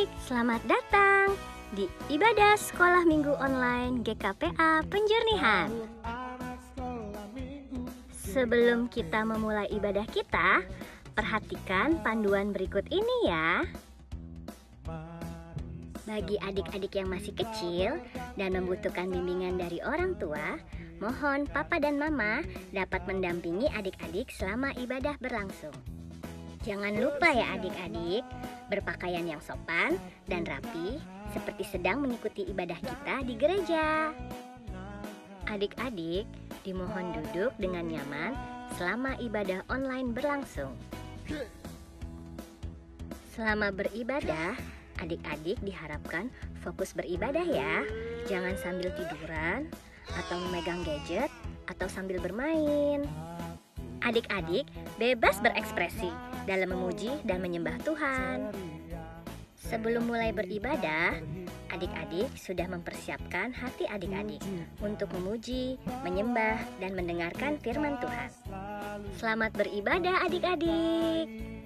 Adik-adik, selamat datang di Ibadah Sekolah Minggu Online GKPA Penjernihan. Sebelum kita memulai ibadah kita, perhatikan panduan berikut ini ya. Bagi adik-adik yang masih kecil dan membutuhkan bimbingan dari orang tua, mohon papa dan mama dapat mendampingi adik-adik selama ibadah berlangsung. Jangan lupa ya adik-adik, berpakaian yang sopan dan rapi seperti sedang mengikuti ibadah kita di gereja. Adik-adik dimohon duduk dengan nyaman selama ibadah online berlangsung. Selama beribadah, adik-adik diharapkan fokus beribadah ya. Jangan sambil tiduran atau memegang gadget atau sambil bermain. Adik-adik bebas berekspresi dalam memuji dan menyembah Tuhan. Sebelum mulai beribadah, adik-adik sudah mempersiapkan hati adik-adik untuk memuji, menyembah, dan mendengarkan firman Tuhan. Selamat beribadah adik-adik.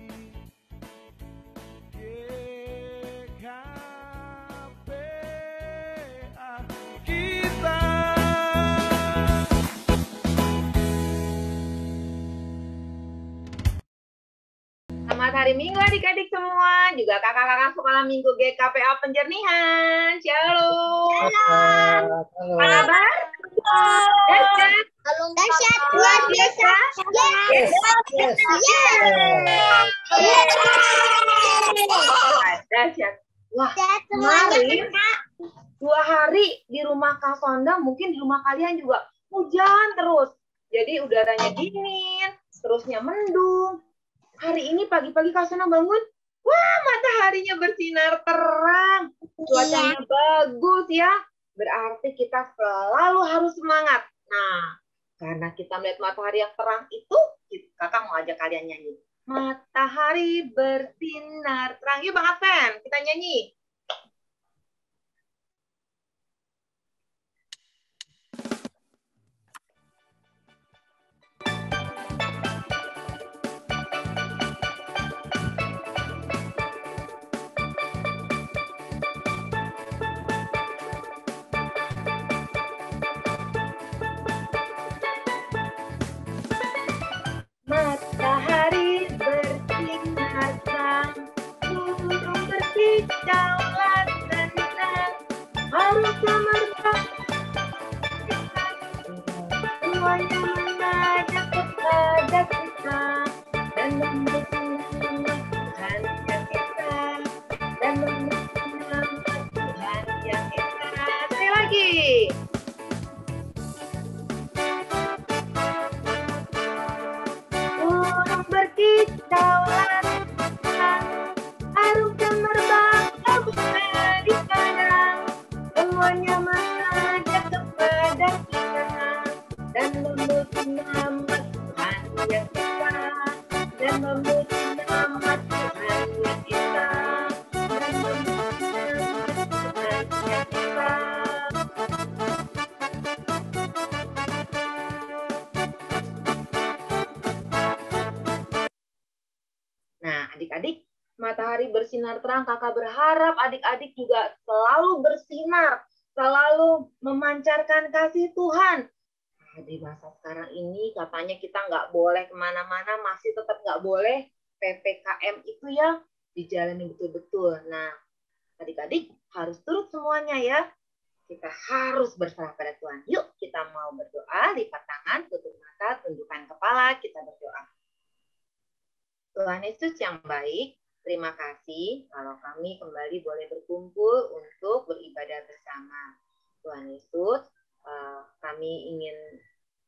Selamat hari Minggu adik-adik semua, juga kakak-kakak sekolah Minggu GKPA Penjernihan. Shalom. Halo. Apa kabar? Dahsyat. Dahsyat luar biasa. Dahsyat. Wah, kemarin 2 hari di rumah Kak Sonda, mungkin di rumah kalian juga hujan terus. Jadi udaranya dingin, terusnya mendung. Hari ini pagi-pagi Kak Sonda bangun, wah mataharinya bersinar terang, cuacanya bagus ya. Berarti kita selalu harus semangat. Nah, karena kita melihat matahari yang terang itu, kakak mau ajak kalian nyanyi. Matahari bersinar terang. Yuk Bang Adven, kita nyanyi. Matahari bersinar terang, burung berkicauan tentang harus memerintah. Semuanya mengajak kepada kita dan memberikan Tuhan yang Esa dan memberikan Tuhan yang Esa. Sekali lagi. Burung berkicauan harum semerbak bunga di padang, semuanya mengajak kepada kita dan memuji nama Tuhan yang Esa dan memuji nama Tuhan yang Esa dan memuji nama Tuhan yang Esa. Nah, adik-adik, matahari bersinar terang, kakak berharap adik-adik juga selalu bersinar, selalu memancarkan kasih Tuhan. Nah, di masa sekarang ini katanya kita nggak boleh kemana-mana, masih tetap nggak boleh PPKM itu ya, dijalani betul-betul. Nah, adik-adik harus turut semuanya ya. Kita harus berserah pada Tuhan. Yuk, kita mau berdoa, lipat tangan, tutup mata, tundukkan kepala, kita berdoa. Tuhan Yesus yang baik, terima kasih kalau kami kembali boleh berkumpul untuk beribadah bersama. Tuhan Yesus, kami ingin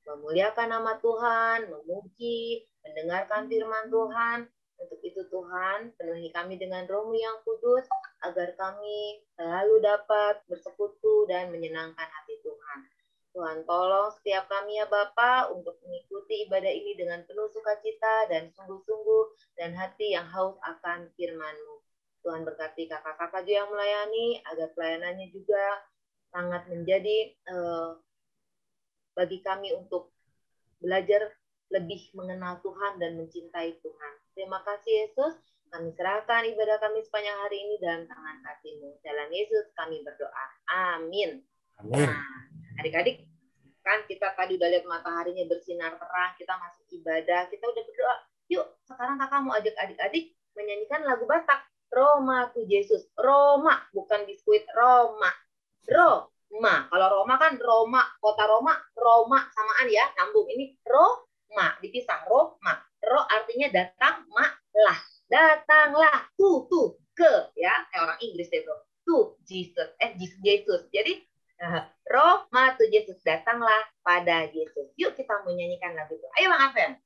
memuliakan nama Tuhan, memuji, mendengarkan firman Tuhan. Untuk itu Tuhan, penuhi kami dengan Roh-Mu yang kudus, agar kami selalu dapat bersekutu dan menyenangkan hati Tuhan. Tuhan tolong setiap kami ya Bapa untuk mengikuti ibadah ini dengan penuh sukacita dan sungguh-sungguh dan hati yang haus akan firman-Mu. Tuhan berkati kakak-kakak juga yang melayani agar pelayanannya juga sangat menjadi bagi kami untuk belajar lebih mengenal Tuhan dan mencintai Tuhan. Terima kasih Yesus. Kami serahkan ibadah kami sepanjang hari ini dalam tangan kasih-Mu. Dalam Yesus kami berdoa. Amin. Amin. Nah, adik-adik, kan kita tadi udah lihat mataharinya bersinar terang, kita masuk ibadah, kita udah berdoa. Yuk, sekarang kakak mau ajak adik-adik menyanyikan lagu Batak. Roma tu Yesus. Roma, bukan biskuit. Roma. Roma. Kalau Roma kan Roma, kota Roma, Roma samaan ya, nyambung. Ini Roma, dipisah. Roma. Ro artinya datang, ma, lah. Datanglah, tu, ke, ya. Kayak orang Inggris deh, bro. Tu, Jesus. Yesus. Jadi, Roma tu Yesus. Datanglah pada Yesus. Yuk kita menyanyikan lagu itu. Ayo Bang Afen.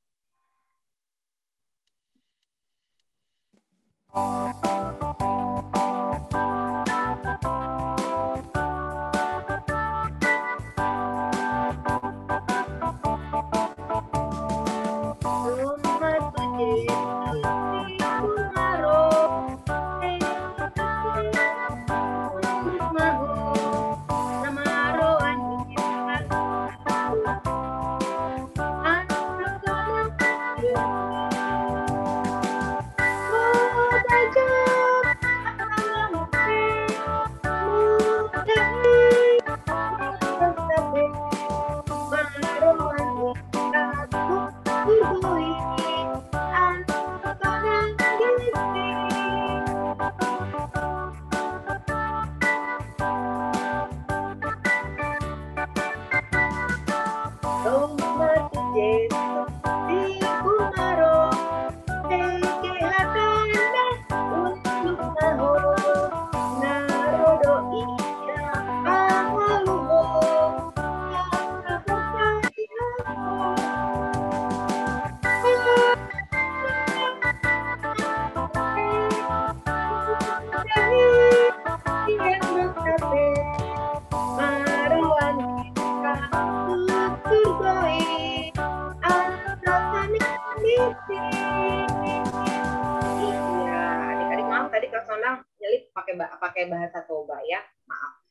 Pakai bahasa Toba ya, maaf.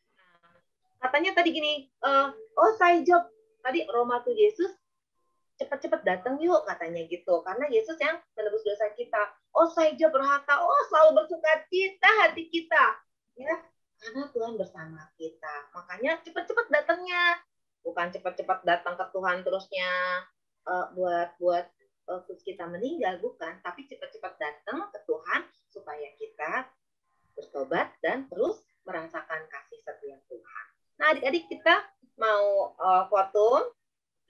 Katanya tadi gini, oh saya job tadi Roma tu Yesus, cepat-cepat datang yuk katanya gitu, karena Yesus yang menebus dosa kita. Oh saya job berharta, oh selalu bersuka cita hati kita, ya karena Tuhan bersama kita. Makanya cepat-cepat datangnya, bukan cepat-cepat datang ke Tuhan terusnya buat terus kita meninggal, bukan, tapi cepat-cepat datang ke Tuhan supaya kita bertobat dan terus merasakan kasih setia Tuhan. Nah, adik-adik kita mau foto,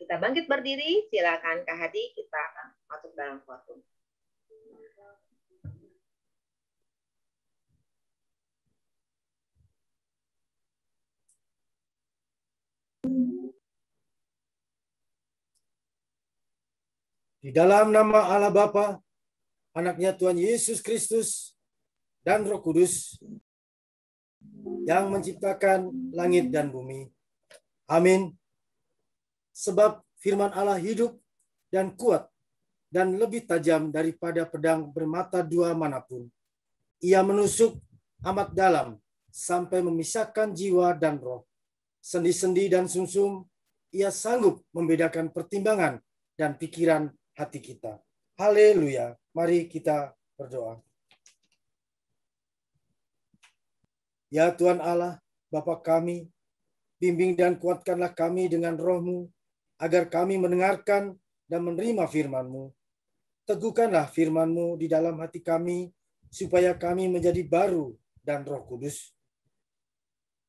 kita bangkit berdiri, silakan Kak Hadi, kita akan masuk dalam foto. Di dalam nama Allah Bapa, Anaknya Tuhan Yesus Kristus, dan Roh Kudus yang menciptakan langit dan bumi. Amin. Sebab firman Allah hidup dan kuat dan lebih tajam daripada pedang bermata dua manapun. Ia menusuk amat dalam sampai memisahkan jiwa dan roh, sendi-sendi dan sumsum. Ia sanggup membedakan pertimbangan dan pikiran hati kita. Haleluya. Mari kita berdoa. Ya Tuhan Allah, Bapa kami, bimbing dan kuatkanlah kami dengan Roh-Mu, agar kami mendengarkan dan menerima firman-Mu. Teguhkanlah firman-Mu di dalam hati kami, supaya kami menjadi baru dan Roh Kudus.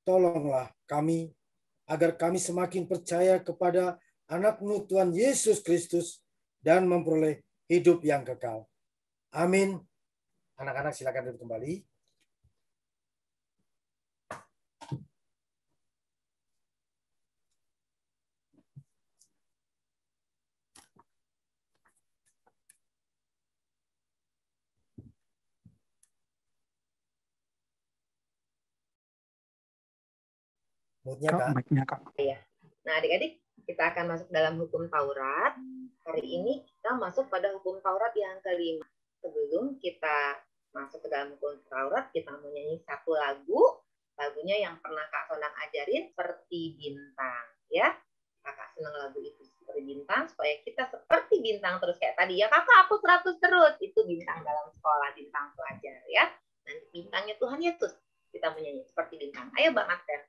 Tolonglah kami, agar kami semakin percaya kepada Anak-Mu Tuhan Yesus Kristus, dan memperoleh hidup yang kekal. Amin. Anak-anak silakan duduk kembali. Kak. Ya. Nah, adik-adik, kita akan masuk dalam hukum Taurat. Hari ini kita masuk pada hukum Taurat yang kelima. Sebelum kita masuk ke dalam hukum Taurat, kita mau nyanyi satu lagu. Lagunya yang pernah Kak Sonang ajarin, Seperti Bintang. Ya, Kakak senang lagu itu. seperti bintang, supaya kita seperti bintang terus kayak tadi ya. Kakak aku 100 terus, itu bintang dalam sekolah, bintang pelajar ya. Nanti bintangnya Tuhan Yesus, kita menyanyi seperti bintang. Ayo Bang Adven.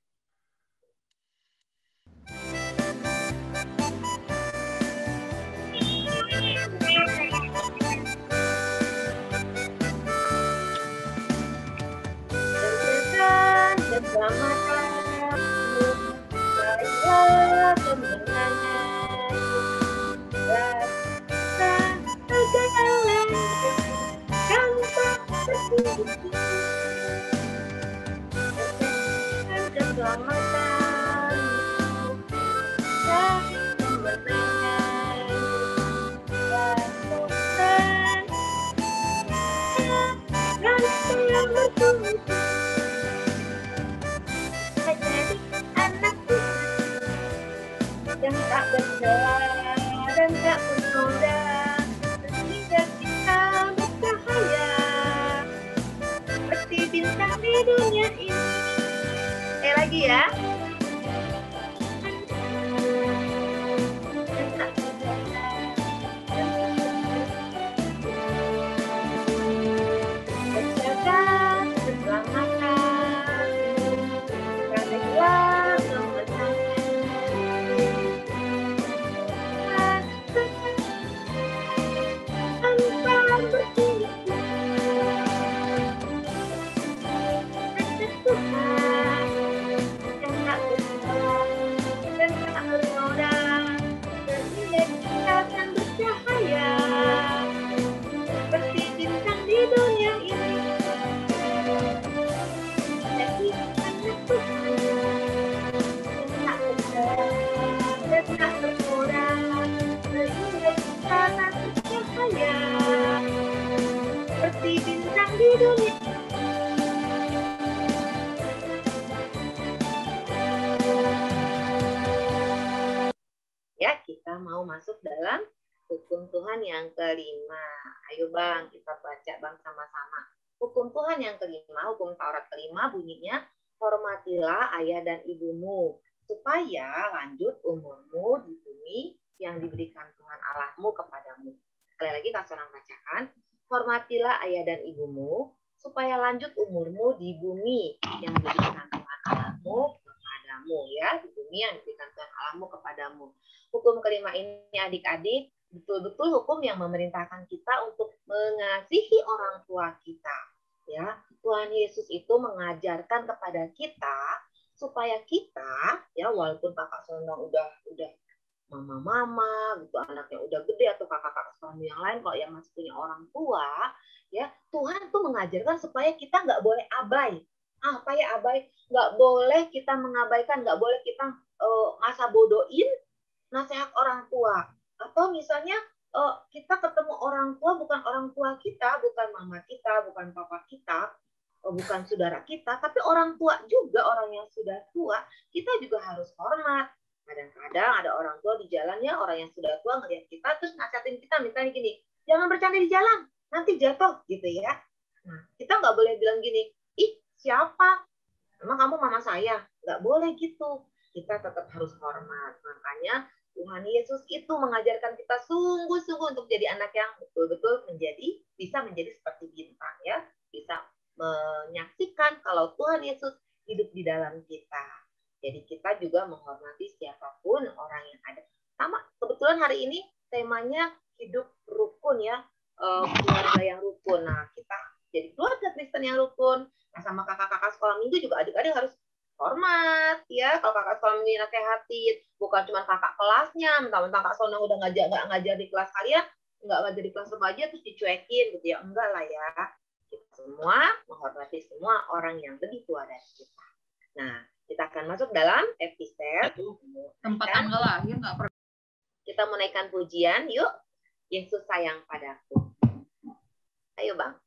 Keselamatan, saya kemenangan, rasa kegagalan, tanpa berhenti. Keselamatan, saya kemenangan, rasa yang bertumbuh. Menjadi anak Tuhan yang tak bercela dan tak bernoda, sehingga kita bercahaya seperti bintang di dunia ini. Lagi ya. Ya, kita mau masuk dalam hukum Tuhan yang kelima. Ayo Bang, kita baca Bang sama-sama. Hukum Tuhan yang kelima, hukum Taurat kelima bunyinya, hormatilah ayah dan ibumu, supaya lanjut umurmu di bumi yang diberikan Tuhan Allahmu kepadamu. Sekali lagi Kak Sonang bacakan, hormatilah ayah dan ibumu, supaya lanjut umurmu di bumi yang diberikan Tuhan Allahmu kepadamu. Ya, di bumi yang diberikan Tuhan Allahmu kepadamu. Hukum kelima ini adik-adik betul-betul hukum yang memerintahkan kita untuk mengasihi orang tua kita. Ya, Tuhan Yesus itu mengajarkan kepada kita supaya kita, ya walaupun kakak Sonang udah mama-mama gitu, anaknya udah gede atau kakak-kakak suami yang lain, kalau yang masih punya orang tua, ya Tuhan tuh mengajarkan supaya kita nggak boleh abai. Apa ya abai? Nggak boleh kita mengabaikan, nggak boleh kita masa bodohin nasihat orang tua. Atau misalnya kita ketemu orang tua, bukan orang tua kita, bukan mama kita, bukan papa kita, bukan saudara kita, tapi orang tua juga, orang yang sudah tua, kita juga harus hormat. Kadang-kadang ada orang tua di jalannya, orang yang sudah tua ngeliat kita, terus nasihatin kita, misalnya gini, jangan bercanda di jalan, nanti jatuh, gitu ya. Nah, kita nggak boleh bilang gini, ih siapa? Emang kamu mama saya? Nggak boleh gitu. Kita tetap harus hormat. Makanya Tuhan Yesus itu mengajarkan kita sungguh-sungguh untuk jadi anak yang betul-betul bisa menjadi seperti bintang ya, bisa menyaksikan kalau Tuhan Yesus hidup di dalam kita. Jadi kita juga menghormati siapapun orang yang ada. Sama kebetulan hari ini temanya hidup rukun ya, keluarga yang rukun. Nah kita jadi keluarga Kristen yang rukun. Nah sama kakak-kakak sekolah minggu juga adik-adik harus hormat ya. Kalau kakak sekolah minggu nasehatin, bukan cuma kakak kelasnya, mentang-mentang Kak Sonang udah nggak ngajar di kelas kalian, nggak ngajar di kelas remaja terus dicuekin gitu ya, enggak lah ya. Kita semua menghormati semua orang yang lebih tua dari kita. Nah, kita akan masuk dalam episode tempat tanggal lahir nggak pernah. Kita menaikkan pujian, yuk. Yesus sayang padaku. Ayo Bang.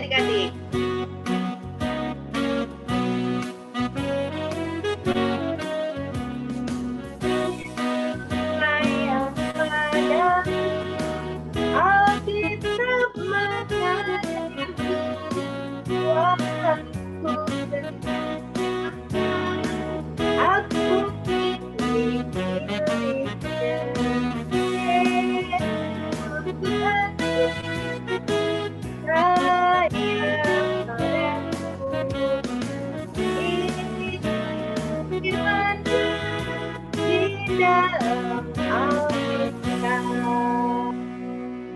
adik-adik. Sayang pada Alkitab mengatakan kuasaku aku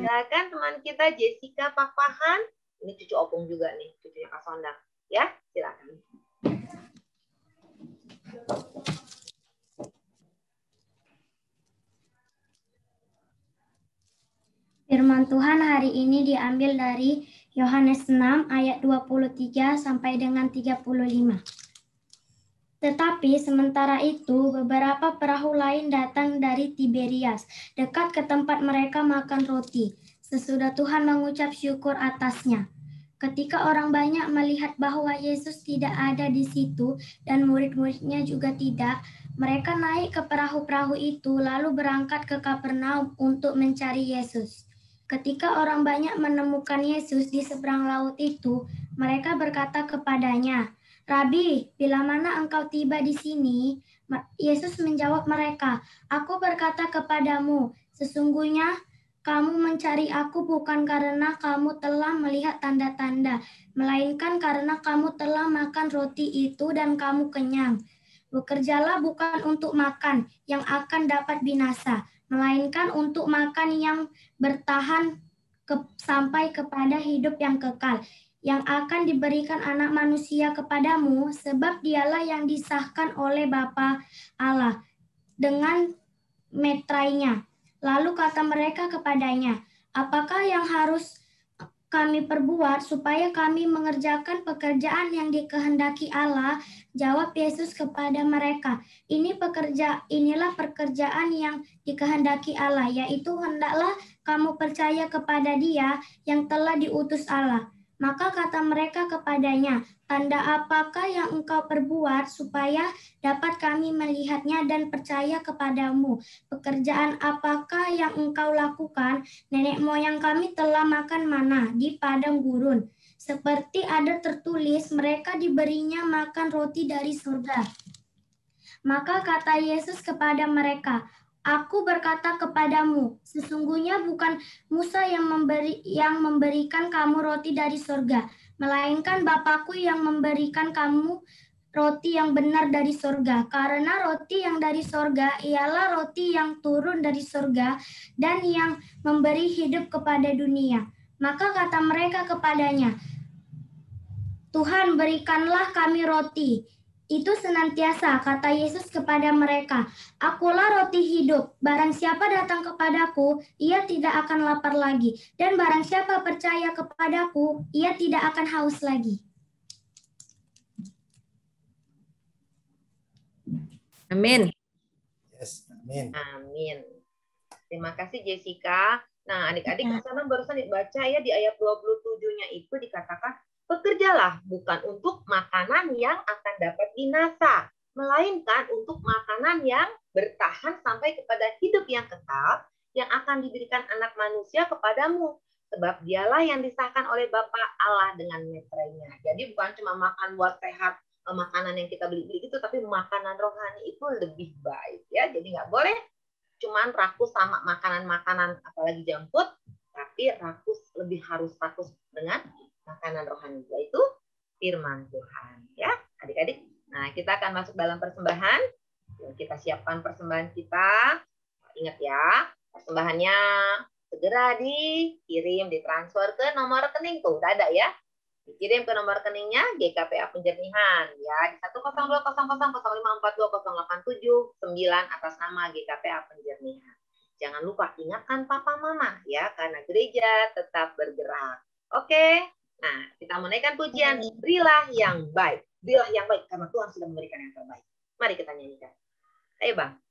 silakan teman kita Jessica Pakpahan. Ini cucu opung juga nih, cucunya Kak Sondang. Ya, silakan. Firman Tuhan hari ini diambil dari Yohanes 6 ayat 23 sampai dengan 35. Tetapi sementara itu beberapa perahu lain datang dari Tiberias, dekat ke tempat mereka makan roti. Sesudah Tuhan mengucap syukur atasnya. Ketika orang banyak melihat bahwa Yesus tidak ada di situ dan murid-muridnya juga tidak, mereka naik ke perahu-perahu itu lalu berangkat ke Kapernaum untuk mencari Yesus. Ketika orang banyak menemukan Yesus di seberang laut itu, mereka berkata kepadanya, "Rabi, bila mana engkau tiba di sini?" Yesus menjawab mereka, "Aku berkata kepadamu, sesungguhnya kamu mencari aku bukan karena kamu telah melihat tanda-tanda, melainkan karena kamu telah makan roti itu dan kamu kenyang. Bekerjalah bukan untuk makan yang akan dapat binasa, melainkan untuk makan yang bertahan sampai kepada hidup yang kekal, yang akan diberikan Anak Manusia kepadamu, sebab dialah yang disahkan oleh Bapa Allah dengan meterainya." Lalu kata mereka kepadanya, "Apakah yang harus kami perbuat supaya kami mengerjakan pekerjaan yang dikehendaki Allah?" Jawab Yesus kepada mereka, "Inilah pekerjaan yang dikehendaki Allah, yaitu hendaklah kamu percaya kepada Dia yang telah diutus Allah." Maka kata mereka kepadanya, "Tanda apakah yang engkau perbuat supaya dapat kami melihatnya dan percaya kepadamu? Pekerjaan apakah yang engkau lakukan? Nenek moyang kami telah makan mana di padang gurun. Seperti ada tertulis, mereka diberinya makan roti dari surga." Maka kata Yesus kepada mereka, "Aku berkata kepadamu, sesungguhnya bukan Musa yang memberikan kamu roti dari surga, melainkan Bapa-Ku yang memberikan kamu roti yang benar dari surga. Karena roti yang dari surga ialah roti yang turun dari surga dan yang memberi hidup kepada dunia." Maka kata mereka kepadanya, "Tuhan, berikanlah kami roti." Itu senantiasa, kata Yesus kepada mereka, "Akulah roti hidup. Barang siapa datang kepadaku, ia tidak akan lapar lagi. Dan barang siapa percaya kepadaku, ia tidak akan haus lagi." Amin. Yes, amin. Amin. Terima kasih Jessica. Nah, adik-adik karena barusan dibaca ya di ayat 27-nya itu dikatakan, "Bekerjalah bukan untuk makanan yang akan dapat binasa, melainkan untuk makanan yang bertahan sampai kepada hidup yang kekal yang akan diberikan Anak Manusia kepadamu. Sebab dialah yang disahkan oleh Bapa Allah dengan meterainya." Jadi bukan cuma makan buat sehat, makanan yang kita beli-beli itu, tapi makanan rohani itu lebih baik ya. Jadi nggak boleh cuman rakus sama makanan-makanan apalagi junk food, tapi lebih harus rakus dengan makanan rohani, yaitu firman Tuhan ya adik-adik. Nah, kita akan masuk dalam persembahan. Kita siapkan persembahan kita. Ingat ya, persembahannya segera dikirim, ditransfer ke nomor rekening tuh, udah ada ya. Dikirim ke nomor rekeningnya GKPA Penjernihan ya di 1020005420879 atas nama GKPA Penjernihan. Jangan lupa ingatkan papa mama ya, karena gereja tetap bergerak. Oke. Nah, kita menaikkan pujian "Berilah yang baik". Berilah yang baik karena Tuhan sudah memberikan yang terbaik. Mari kita nyanyikan. Ayo, Bang.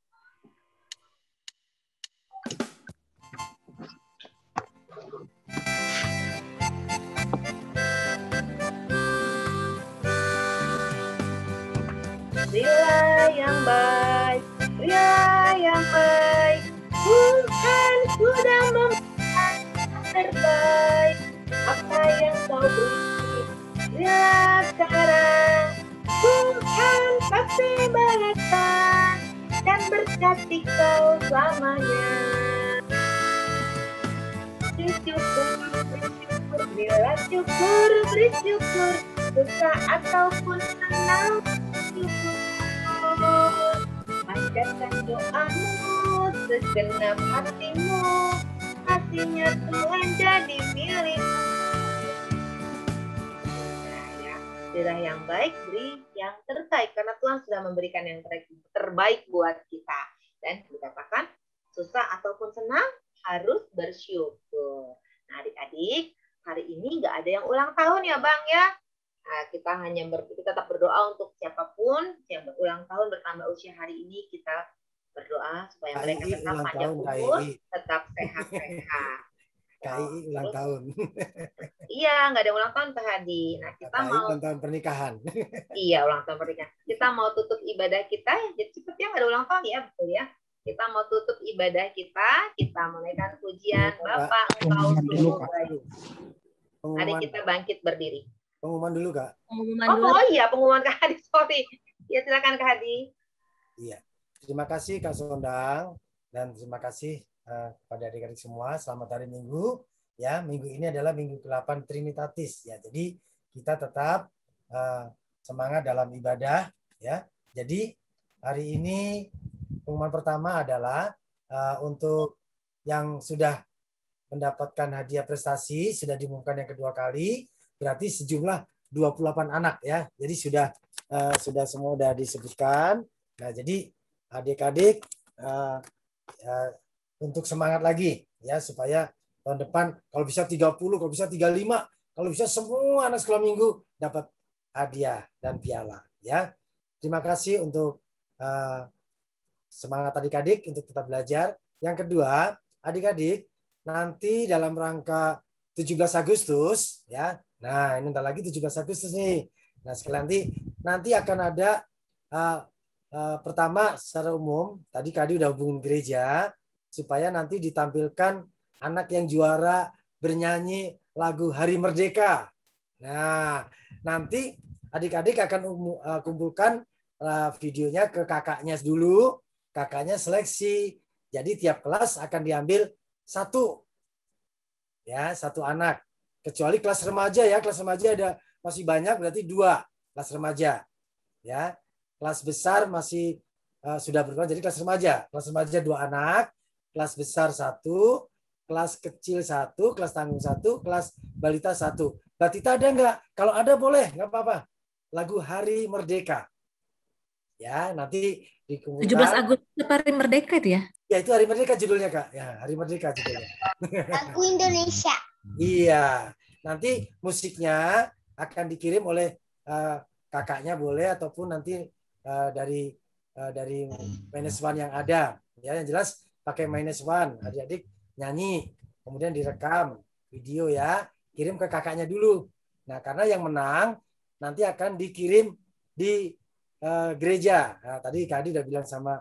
berilah yang baik, berilah yang baik. Tuhan sudah memberikan yang terbaik. Apa yang kau beri, berilah sekarang. Tuhan pasti balaskan dan berkati kau selamanya. Bersyukur, bersyukur, bila syukur, bersyukur, susah ataupun senang, bersyukur. Panjatkan doamu, segenap hatimu, kasihnya Tuhan jadi milikmu. Nah ya, berilah yang baik, beri yang terbaik, karena Tuhan sudah memberikan yang terbaik buat kita. Dan dikatakan, susah ataupun senang, harus bersyukur. Nah adik-adik, hari ini nggak ada yang ulang tahun ya Bang ya. Nah, kita hanya kita tetap berdoa untuk siapapun yang berulang tahun bertambah usia hari ini, kita berdoa supaya mereka tetap panjang umur, tetap sehat-sehat. KI ulang tahun. Iya, nggak ada ulang tahun Kak Hadi. Nah kita mau ulang tahun pernikahan. Iya, ulang tahun pernikahan. Kita mau tutup ibadah kita, jadi cepetnya nggak ada ulang tahun ya, betul ya. Kita mau tutup ibadah kita menaikkan pujian Bapa Engkau sungguh baik. Mari kita bangkit berdiri. Pengumuman dulu Kak. Oh iya, pengumuman Kak Hadi, sorry. Ya silakan Kak Hadi. Iya, terima kasih Kak Sondang dan terima kasih kepada adik-adik semua. Selamat hari Minggu. Ya, minggu ini adalah minggu ke-8 Trinitatis. Ya, jadi kita tetap semangat dalam ibadah. Ya, jadi hari ini pengumuman pertama adalah untuk yang sudah mendapatkan hadiah prestasi, sudah diumumkan yang kedua kali, berarti sejumlah 28 anak ya. Jadi sudah semua sudah disebutkan. Nah, jadi adik-adik untuk semangat lagi ya, supaya tahun depan kalau bisa 30, kalau bisa 35, kalau bisa semua anak sekolah minggu dapat hadiah dan piala ya. Terima kasih untuk semangat adik-adik untuk tetap belajar. Yang kedua, adik-adik nanti dalam rangka 17 Agustus ya. Nah, ini bentar lagi 17 Agustus nih. Nah, sekali nanti akan ada pertama secara umum, tadi Kadi udah hubungin gereja supaya nanti ditampilkan anak yang juara bernyanyi lagu Hari Merdeka. Nah, nanti adik-adik akan kumpulkan videonya ke kakaknya dulu. Kakaknya seleksi. Jadi tiap kelas akan diambil satu anak. Kecuali kelas remaja ya, kelas remaja ada masih banyak, berarti 2 kelas remaja. Ya, kelas besar masih sudah berkurang, jadi kelas remaja 2 anak, kelas besar 1, kelas kecil 1, kelas tanggung 1, kelas balita 1. Balita ada nggak? Kalau ada boleh, nggak apa-apa. Lagu Hari Merdeka. Ya, nanti dikumpulkan. 17 Agustus Hari Merdeka itu ya? Ya, itu Hari Merdeka judulnya, Kak. Ya, Hari Merdeka judulnya. Lagu Indonesia. Iya. Nanti musiknya akan dikirim oleh kakaknya boleh, ataupun nanti dari -1 yang ada. Ya, yang jelas pakai -1. Adik-adik nyanyi, kemudian direkam video ya, kirim ke kakaknya dulu. Nah, karena yang menang nanti akan dikirim di gereja. Nah, tadi Kak Adi udah bilang sama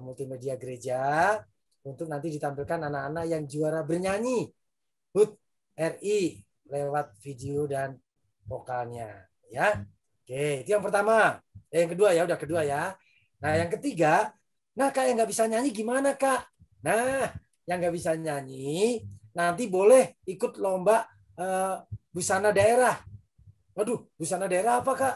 multimedia gereja untuk nanti ditampilkan anak-anak yang juara bernyanyi HUT RI lewat video dan vokalnya ya. Oke, itu yang pertama. Yang kedua ya, udah kedua ya. Nah, yang ketiga, nah Kak yang nggak bisa nyanyi gimana Kak? Nah, yang nggak bisa nyanyi nanti boleh ikut lomba busana daerah. Waduh, busana daerah apa Kak?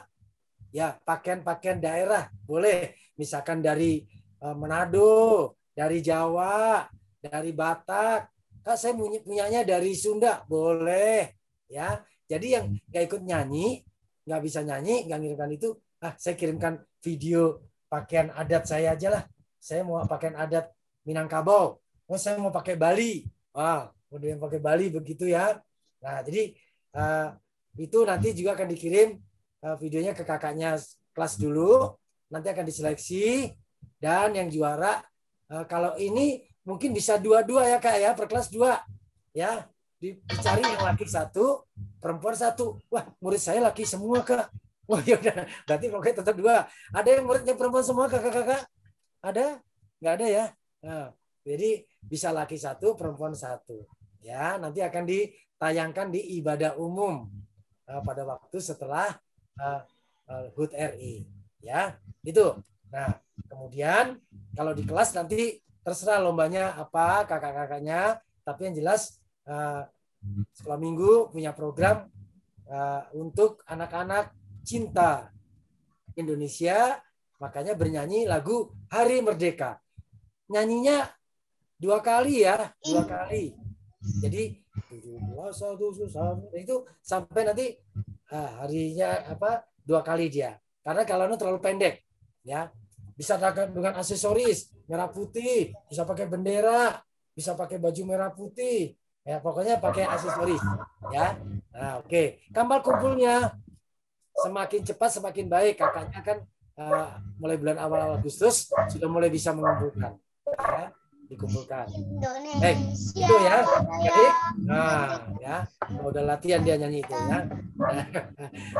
Ya, pakaian-pakaian daerah boleh, misalkan dari Manado, dari Jawa, dari Batak. Kak, saya punyanya dari Sunda, boleh ya. Jadi yang nggak ikut nyanyi, nggak bisa nyanyi, nggak ngirimkan itu, saya kirimkan video pakaian adat saya aja lah. Saya mau pakaian adat Minangkabau, saya mau pakai Bali, udah yang pakai Bali begitu ya. Nah, jadi itu nanti juga akan dikirim videonya ke kakaknya kelas dulu, nanti akan diseleksi, dan yang juara kalau ini mungkin bisa 2-2 ya Kak ya, per kelas 2 ya, dicari yang laki 1, perempuan 1. Wah, murid saya laki semua Kak. Oh ya udah, berarti pokoknya tetap 2. Ada yang muridnya perempuan semua kakak-kakak? Ada? Nggak ada ya? Nah, jadi bisa laki 1, perempuan 1. Ya, nanti akan ditayangkan di ibadah umum pada waktu setelah HUT RI. Ya, itu. Nah, kemudian kalau di kelas nanti terserah lombanya apa kakak-kakaknya, tapi yang jelas sekolah minggu punya program untuk anak-anak cinta Indonesia, makanya bernyanyi lagu Hari Merdeka. Nyanyinya 2 kali ya, 2 kali. Jadi 17 itu sampai nanti harinya 2 kali dia. Karena kalau itu terlalu pendek, ya bisa dengan aksesoris merah putih, bisa pakai bendera, bisa pakai baju merah putih, ya pokoknya pakai aksesoris, ya. Nah, oke. Kambal kumpulnya semakin cepat semakin baik. Kakaknya kan mulai bulan awal Agustus sudah mulai bisa mengumpulkan, ya, dikumpulkan. Baik, itu ya. Jadi, nah, ya, udah latihan dia nyanyi itu ya.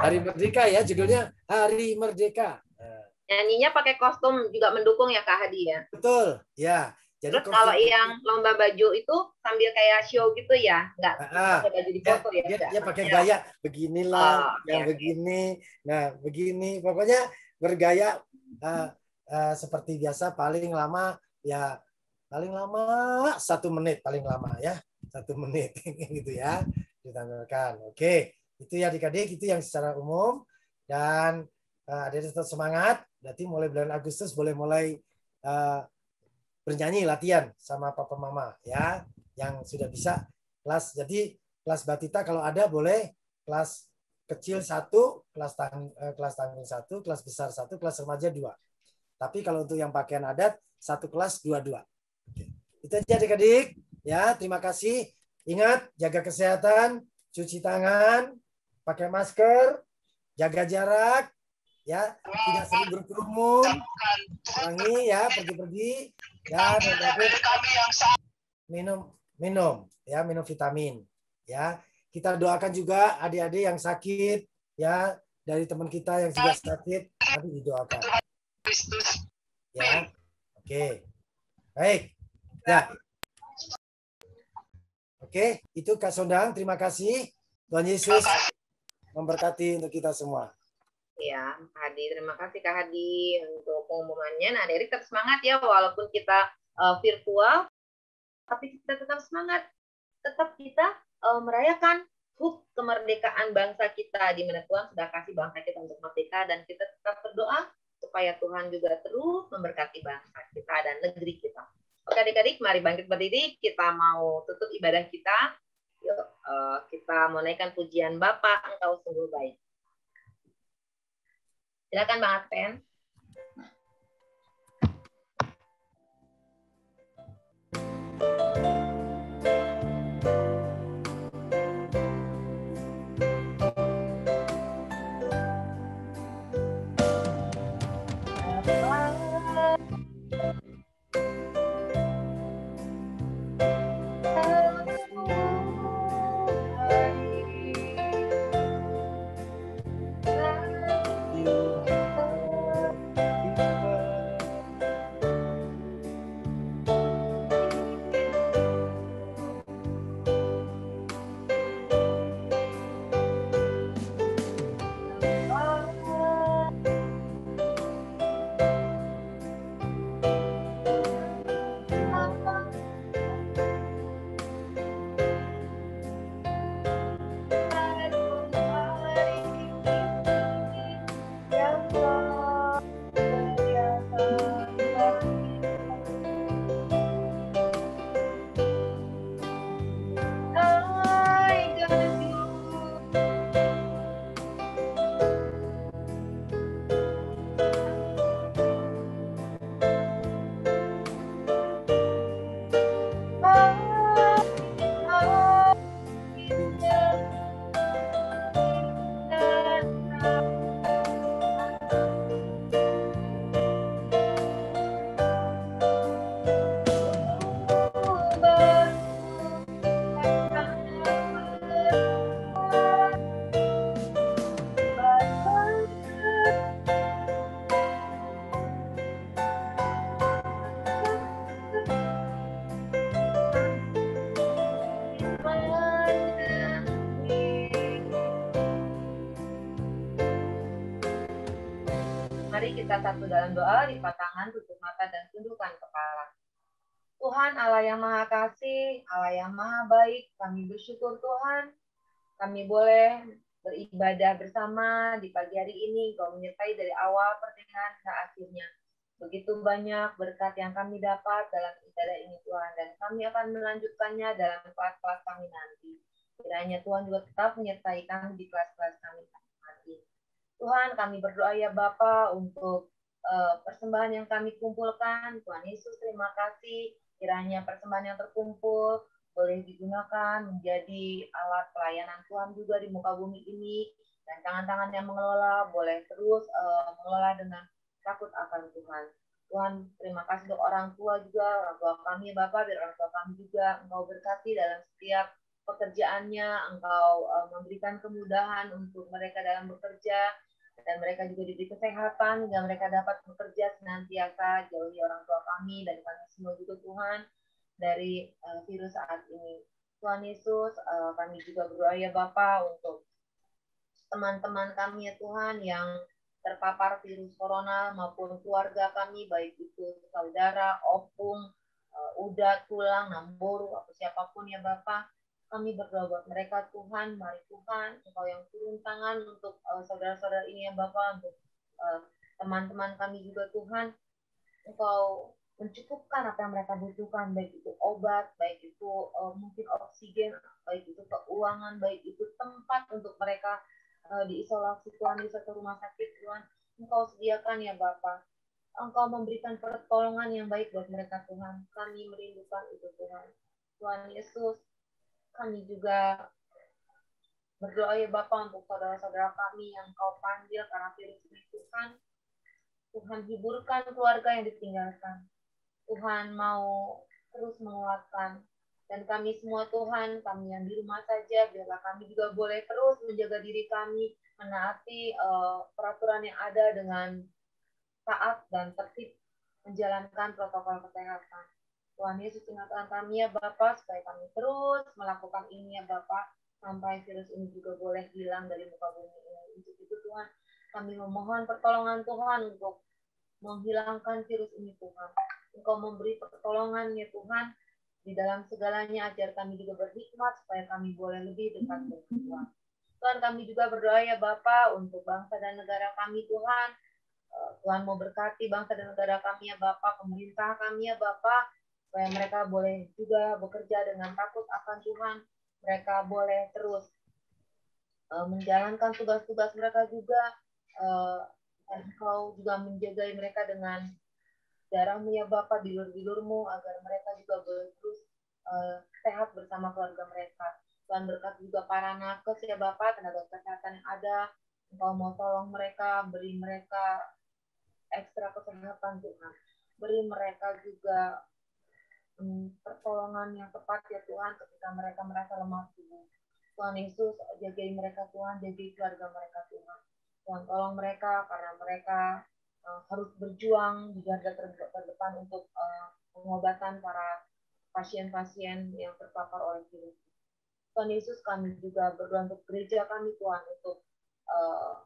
Hari Merdeka ya, judulnya Hari Merdeka. Nyanyinya pakai kostum juga mendukung ya Kak Hadi ya. Betul, ya. Jadi terus kalau yang lomba baju itu sambil kayak show gitu ya, nggak pakai baju di foto ya? Dia pakai gaya beginilah, yang begini, nah begini, pokoknya bergaya seperti biasa. Paling lama 1 menit paling lama ya, 1 menit gitu ya ditampilkan. Oke, itu ya adik-adik, itu yang secara umum. Dan adik-adik tetap semangat. Berarti mulai bulan Agustus boleh mulai bernyanyi latihan sama papa mama ya, yang sudah bisa kelas. Jadi kelas batita kalau ada boleh, kelas kecil 1, kelas tanggung 1, kelas besar 1, kelas remaja 2. Tapi kalau untuk yang pakaian adat 1 kelas 2. Itu aja adik-adik ya. Terima kasih. Ingat jaga kesehatan, cuci tangan, pakai masker, jaga jarak ya, tidak sering berkerumun, kurangi ya pergi-pergi ya, dan minum vitamin ya. Kita doakan juga adik-adik yang sakit ya, dari teman kita yang sudah sakit, nanti didoakan ya. Oke, baik ya. Oke, itu Kak Sondang, terima kasih. Tuhan Yesus memberkati untuk kita semua. Ya, Kak Hadi, terima kasih Kak Hadi untuk pengumumannya. Nah, Derek tetap semangat ya, walaupun kita virtual, tapi kita tetap semangat. Tetap kita merayakan HUT kemerdekaan bangsa kita, di mana Tuhan sudah kasih bangsa kita untuk merdeka, dan kita tetap berdoa supaya Tuhan juga terus memberkati bangsa kita dan negeri kita. Oke adik-adik, mari bangkit berdiri, kita mau tutup ibadah kita. Yuk, kita mau naikkan pujian Bapa, Engkau sungguh baik. Silakan Bang Adven. kita satu dalam doa, lipat tangan, tutup mata, dan tundukkan kepala. Tuhan Allah yang Maha Kasih, Allah yang Maha Baik, kami bersyukur Tuhan, kami boleh beribadah bersama di pagi hari ini. Kau menyertai dari awal pertengahan hingga akhirnya. Begitu banyak berkat yang kami dapat dalam ibadah ini Tuhan, dan kami akan melanjutkannya dalam kelas-kelas kami nanti. Kiranya Tuhan juga tetap menyertai kami di kelas-kelas kami nanti. Tuhan, kami berdoa ya Bapa untuk persembahan yang kami kumpulkan. Tuhan Yesus, terima kasih. Kiranya persembahan yang terkumpul boleh digunakan menjadi alat pelayanan Tuhan juga di muka bumi ini. Dan tangan-tangan yang mengelola boleh terus mengelola dengan takut akan Tuhan. Tuhan, terima kasih untuk orang tua juga, orang tua kami Bapak, biar orang tua kami juga Engkau berkati dalam setiap pekerjaannya, Engkau memberikan kemudahan untuk mereka dalam bekerja, dan mereka juga diberi kesehatan hingga mereka dapat bekerja senantiasa. Jauhi orang tua kami dan kami semua juga Tuhan dari virus saat ini. Tuhan Yesus, kami juga berdoa ya Bapa untuk teman-teman kami ya Tuhan yang terpapar virus corona maupun keluarga kami, baik itu saudara, opung, udat, tulang, namboru, atau siapapun ya Bapa. Kami berdoa buat mereka Tuhan, mari Tuhan, Engkau yang turun tangan untuk saudara-saudara ini ya Bapa, untuk teman-teman kami juga Tuhan, Engkau mencukupkan apa yang mereka butuhkan, baik itu obat, baik itu mungkin oksigen, baik itu keuangan, baik itu tempat untuk mereka diisolasi Tuhan, di satu rumah sakit Tuhan, Engkau sediakan ya Bapa. Engkau memberikan pertolongan yang baik buat mereka Tuhan. Kami merindukan itu Tuhan. Tuhan Yesus, kami juga berdoa ya Bapa untuk saudara-saudara kami yang Kau panggil karena virus ini Tuhan. Tuhan hiburkan keluarga yang ditinggalkan. Tuhan mau terus menguatkan. Dan kami semua Tuhan, kami yang di rumah saja, biarlah kami juga boleh terus menjaga diri kami, menaati peraturan yang ada dengan taat dan tertib menjalankan protokol kesehatan. Tuhan Yesus, ingatkan kami ya Bapa, supaya kami terus melakukan ini ya Bapa, sampai virus ini juga boleh hilang dari muka bumi ini. Untuk itu Tuhan, kami memohon pertolongan Tuhan untuk menghilangkan virus ini Tuhan. Engkau memberi pertolongan ya Tuhan, di dalam segalanya ajar kami juga berhikmat supaya kami boleh lebih dekat dengan Tuhan. Tuhan, kami juga berdoa ya Bapa untuk bangsa dan negara kami Tuhan. Tuhan mau berkati bangsa dan negara kami ya Bapa, pemerintah kami ya Bapa, supaya mereka boleh juga bekerja dengan takut akan Tuhan. Mereka boleh terus menjalankan tugas-tugas mereka juga. Engkau juga menjaga mereka dengan darah-Mu ya Bapa, dilur-dilur-Mu, agar mereka juga boleh terus sehat bersama keluarga mereka. Tuhan berkat juga para nakes ya Bapa, tenaga kesehatan yang ada. Engkau mau tolong mereka, beri mereka ekstra kesehatan Tuhan. Beri mereka juga pertolongan yang tepat ya Tuhan ketika mereka merasa lemah tubuh. Tuhan Yesus, jagai mereka Tuhan, jagai keluarga mereka Tuhan. Tuhan tolong mereka karena mereka harus berjuang di garda terdepan untuk pengobatan para pasien-pasien yang terpapar oleh virus. Tuhan Yesus, kami juga berdoa untuk gereja kami Tuhan, untuk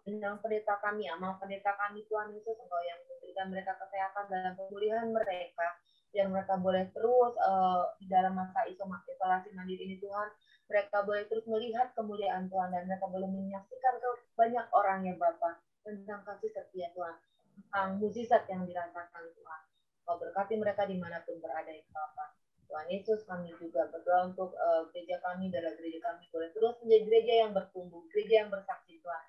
bintang pendeta kami, amal pendeta kami Tuhan Yesus, Engkau yang memberikan mereka kesehatan dalam pemulihan mereka, biar mereka boleh terus di dalam masa isolasi mandiri ini Tuhan, mereka boleh terus melihat kemuliaan Tuhan, dan mereka boleh menyaksikan ke banyak orang ya Bapa tentang kasih setia Tuhan, tentang mukjizat yang dirasakan Tuhan. Kau berkati mereka dimanapun berada ya Bapa. Tuhan Yesus, kami juga berdoa untuk gereja kami, adalah gereja kami boleh terus menjadi gereja yang bertumbuh, gereja yang bersaksi Tuhan.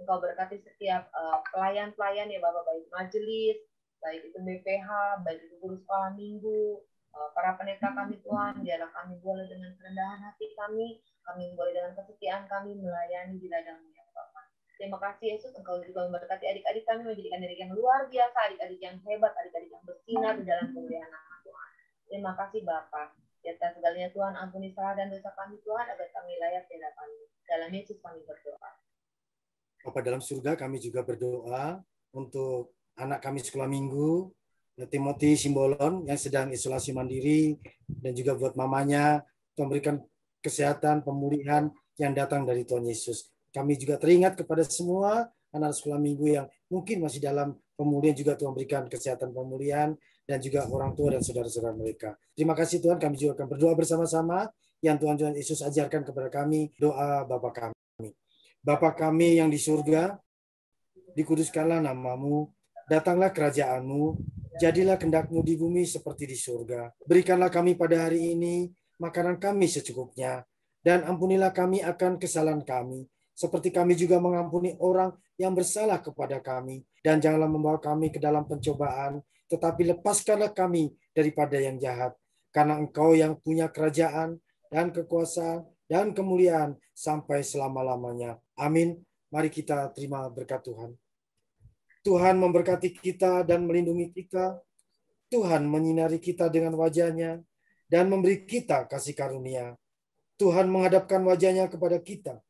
Engkau berkati setiap pelayan-pelayan ya Bapak, baik majelis, baik itu BPH, baik itu guru sekolah minggu, para pendeta kami Tuhan, biarlah kami boleh dengan kerendahan hati kami boleh dengan kesetiaan kami melayani di ladang-Mu ya Bapak. Terima kasih Yesus, Engkau juga memberkati adik-adik kami, menjadikan adik yang luar biasa, adik-adik yang hebat, adik-adik yang bersinar di dalam kemuliaan nama Tuhan. Terima kasih Bapa. Di atas segalanya Tuhan, ampuni salah dan dosa kami Tuhan, agar kami layak di hadapan-Mu. Dalam Yesus kami berdoa. Bapa dalam surga, kami juga berdoa untuk anak kami sekolah minggu, Timothy Simbolon yang sedang isolasi mandiri, dan juga buat mamanya, memberikan kesehatan, pemulihan yang datang dari Tuhan Yesus. Kami juga teringat kepada semua anak sekolah minggu yang mungkin masih dalam Kemudian juga Tuhan berikan kesehatan pemulihan dan juga orang tua dan saudara-saudara mereka. Terima kasih Tuhan, kami juga akan berdoa bersama-sama yang Tuhan Yesus ajarkan kepada kami, doa Bapa kami. Bapa kami yang di surga, dikuduskanlah namamu, datanglah kerajaanmu, jadilah kehendak-Mu di bumi seperti di surga. Berikanlah kami pada hari ini makanan kami secukupnya, dan ampunilah kami akan kesalahan kami, seperti kami juga mengampuni orang yang bersalah kepada kami. Dan janganlah membawa kami ke dalam pencobaan, tetapi lepaskanlah kami daripada yang jahat. Karena Engkau yang punya kerajaan dan kekuasaan dan kemuliaan sampai selama-lamanya. Amin. Mari kita terima berkat Tuhan. Tuhan memberkati kita dan melindungi kita. Tuhan menyinari kita dengan wajah-Nya dan memberi kita kasih karunia. Tuhan menghadapkan wajah-Nya kepada kita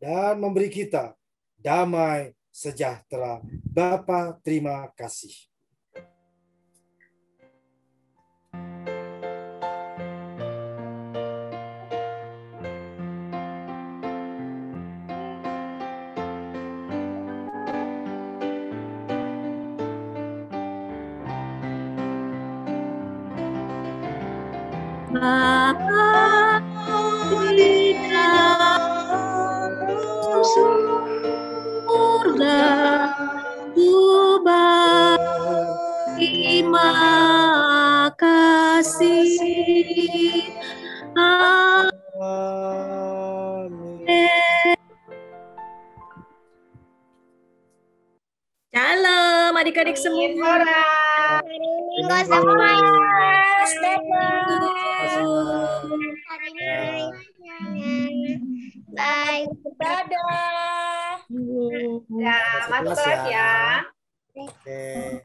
dan memberi kita damai sejahtera. Bapa, terima kasih. Bapa di dalam surga, terima kasih. Amin. Shalom adik-adik semua. Minggu semua. Bye. Dadah. Ya, masuk kelas ya. Oke.